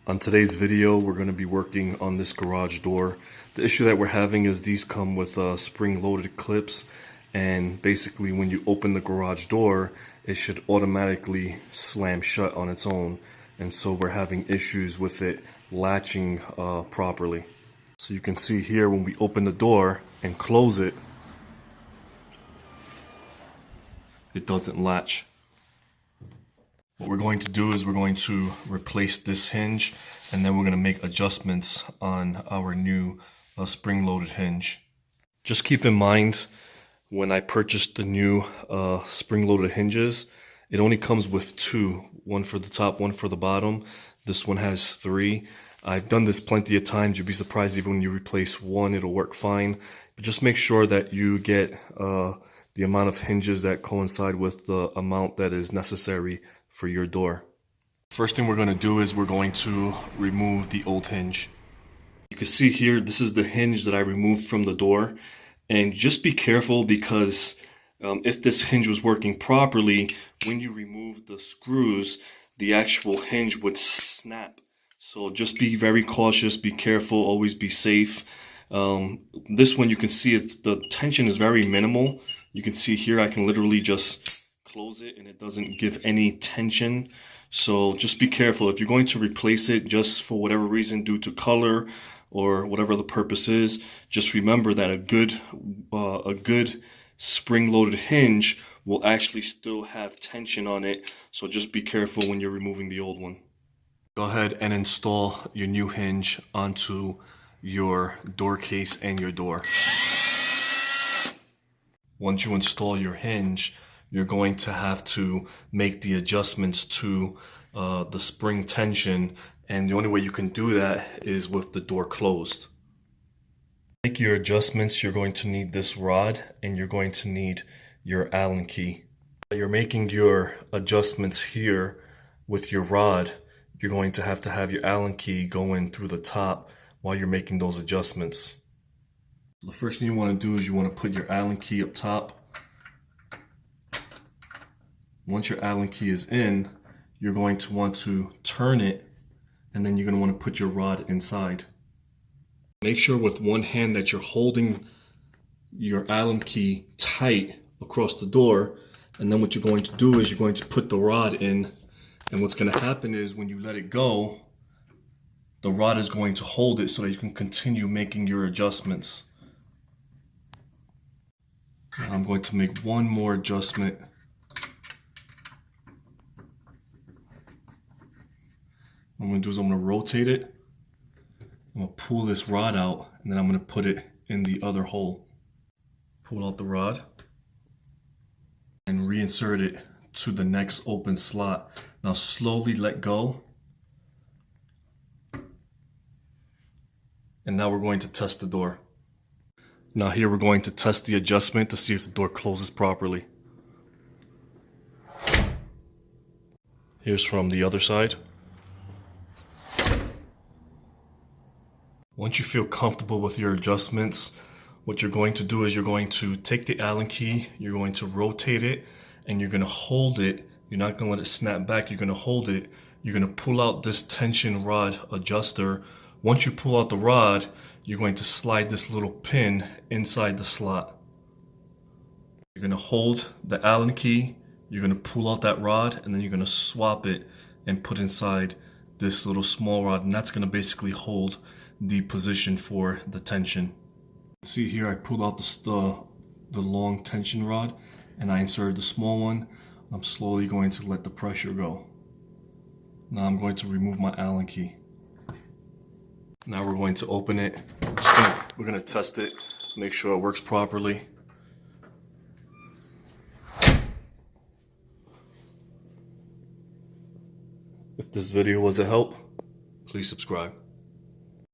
On today's video, we're going to be working on this garage door. The issue that we're having is these come with spring-loaded clips, and basically when you open the garage door, it should automatically slam shut on its own. And so we're having issues with it latching properly. So you can see here when we open the door and close it, it doesn't latch. What we're going to do is we're going to replace this hinge, and then we're going to make adjustments on our new spring-loaded hinge. Just keep in mind, when I purchased the new spring-loaded hinges, it only comes with two, one for the top, one for the bottom. This one has three. I've done this plenty of times. You'd be surprised even when you replace one, it'll work fine. But just make sure that you get the amount of hinges that coincide with the amount that is necessary for your door. First thing we're going to do is we're going to remove the old hinge. You can see here, this is the hinge that I removed from the door. And just be careful, because if this hinge was working properly, when you remove the screws, the actual hinge would snap. So just be very cautious, be careful, always be safe. This one, you can see the tension is very minimal. You can see here I can literally just close it and it doesn't give any tension. So just be careful. If you're going to replace it just for whatever reason, due to color or whatever the purpose is, just remember that a good spring-loaded hinge will actually still have tension on it. So just be careful when you're removing the old one. Go ahead and install your new hinge onto your door case and your door. Once you install your hinge, you're going to have to make the adjustments to the spring tension, and the only way you can do that is with the door closed. To make your adjustments, you're going to need this rod and you're going to need your Allen key. You're making your adjustments here with your rod. You're going to have your Allen key go in through the top while you're making those adjustments. The first thing you want to do is you want to put your Allen key up top. Once your Allen key is in, you're going to want to turn it, and then you're going to want to put your rod inside. Make sure with one hand that you're holding your Allen key tight across the door, and then what you're going to do is you're going to put the rod in, and what's going to happen is when you let it go, the rod is going to hold it so that you can continue making your adjustments. I'm going to make one more adjustment. What I'm going to do is I'm going to rotate it. I'm going to pull this rod out, and then I'm going to put it in the other hole. Pull out the rod and reinsert it to the next open slot. Now slowly let go. And now we're going to test the door. Now here we're going to test the adjustment to see if the door closes properly. Here's from the other side. Once you feel comfortable with your adjustments, what you're going to do is you're going to take the Allen key, you're going to rotate it, and you're going to hold it. You're not going to let it snap back. You're going to hold it. You're going to pull out this tension rod adjuster. Once you pull out the rod, you're going to slide this little pin inside the slot. You're going to hold the Allen key, you're going to pull out that rod, and then you're going to swap it and put inside this little small rod, and that's going to basically hold the position for the tension. See here, I pulled out the long tension rod and I inserted the small one. I'm slowly going to let the pressure go. Now I'm going to remove my Allen key. Now we're going to open it. We're going to test it, make sure it works properly. If this video was a help, please subscribe.